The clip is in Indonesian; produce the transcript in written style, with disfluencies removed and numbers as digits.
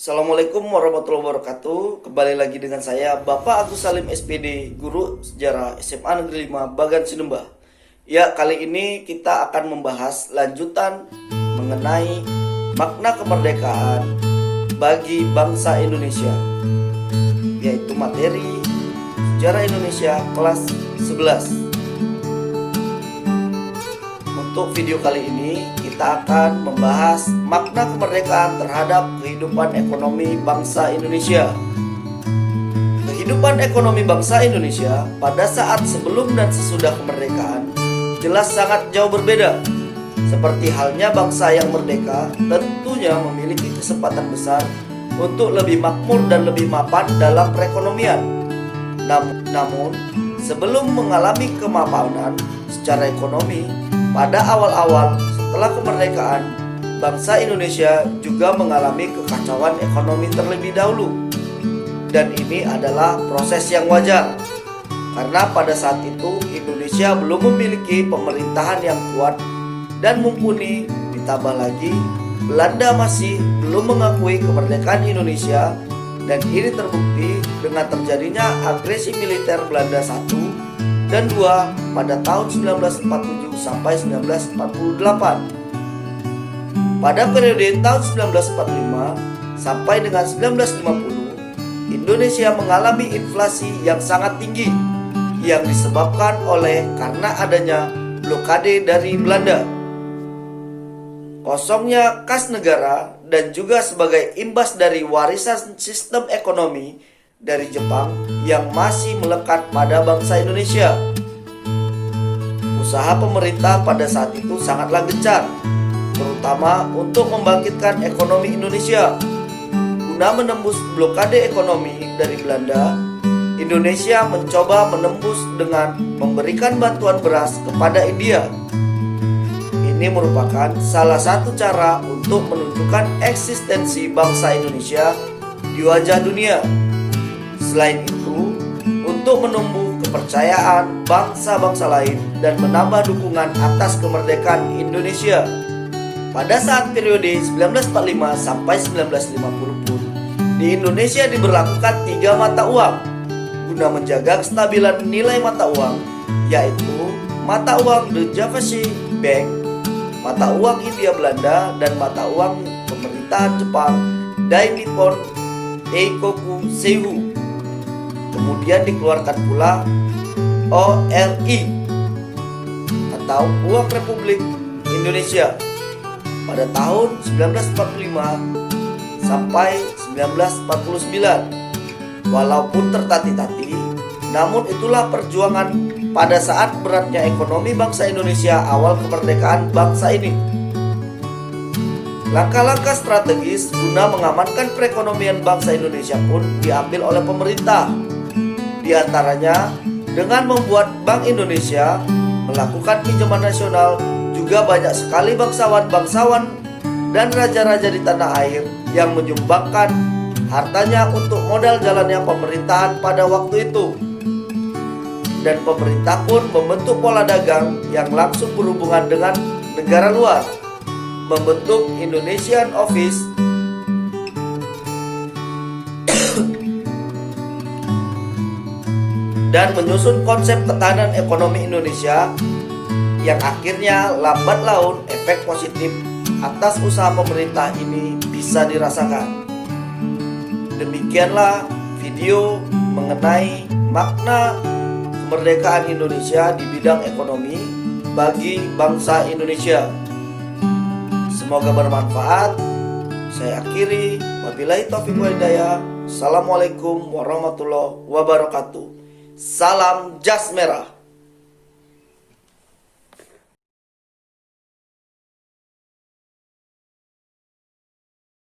Assalamualaikum warahmatullahi wabarakatuh. Kembali lagi dengan saya Bapak Agus Salim SPD, Guru Sejarah SMA Negeri 5 Bagan Sinembah. Ya, kali ini kita akan membahas lanjutan mengenai makna kemerdekaan bagi bangsa Indonesia, yaitu materi Sejarah Indonesia kelas 11. Untuk video kali ini kita akan membahas makna kemerdekaan terhadap kehidupan ekonomi bangsa Indonesia. Kehidupan ekonomi bangsa Indonesia pada saat sebelum dan sesudah kemerdekaan jelas sangat jauh berbeda. Seperti halnya bangsa yang merdeka tentunya memiliki kesempatan besar untuk lebih makmur dan lebih mapan dalam perekonomian. Namun sebelum mengalami kemapanan secara ekonomi, pada awal-awal setelah kemerdekaan, bangsa Indonesia juga mengalami kekacauan ekonomi terlebih dahulu. Dan ini adalah proses yang wajar, karena pada saat itu Indonesia belum memiliki pemerintahan yang kuat dan mumpuni. Ditambah lagi, Belanda masih belum mengakui kemerdekaan Indonesia. Dan ini terbukti dengan terjadinya agresi militer Belanda 1 dan 2 pada tahun 1947 sampai 1948. Pada periode tahun 1945 sampai dengan 1950, Indonesia mengalami inflasi yang sangat tinggi yang disebabkan karena adanya blokade dari Belanda, kosongnya kas negara, dan juga sebagai imbas dari warisan sistem ekonomi dari Jepang yang masih melekat pada bangsa Indonesia. Usaha pemerintah pada saat itu sangatlah gencar, terutama untuk membangkitkan ekonomi Indonesia. Guna menembus blokade ekonomi dari Belanda, Indonesia mencoba menembus dengan memberikan bantuan beras kepada India. Ini merupakan salah satu cara untuk menunjukkan eksistensi bangsa Indonesia di wajah dunia. Selain itu, untuk menumbuh kepercayaan bangsa-bangsa lain dan menambah dukungan atas kemerdekaan Indonesia. Pada saat periode 1945 sampai 1950 pun, di Indonesia diberlakukan 3 mata uang guna menjaga kestabilan nilai mata uang, yaitu mata uang The Japanese Bank, mata uang Hindia Belanda, dan mata uang pemerintahan Jepang Dai Nippon Eikoku Seibu. Kemudian dikeluarkan pula ORI atau Uang Republik Indonesia pada tahun 1945 sampai 1949. Walaupun tertatih-tatih, namun itulah perjuangan pada saat beratnya ekonomi bangsa Indonesia awal kemerdekaan bangsa ini. Langkah-langkah strategis guna mengamankan perekonomian bangsa Indonesia pun diambil oleh pemerintah. Di antaranya dengan membuat Bank Indonesia melakukan pinjaman nasional. Juga banyak sekali bangsawan-bangsawan dan raja-raja di tanah air yang menyumbangkan hartanya untuk modal jalannya pemerintahan pada waktu itu. Dan pemerintah pun membentuk pola dagang yang langsung berhubungan dengan negara luar, membentuk Indonesian Office dan menyusun konsep ketahanan ekonomi Indonesia yang akhirnya lambat laun efek positif atas usaha pemerintah ini bisa dirasakan. Demikianlah video mengenai makna kemerdekaan Indonesia di bidang ekonomi bagi bangsa Indonesia. Semoga bermanfaat. Saya akhiri. Wabillahi taufiq wal hidayah. Assalamualaikum warahmatullahi wabarakatuh. Salam jas merah.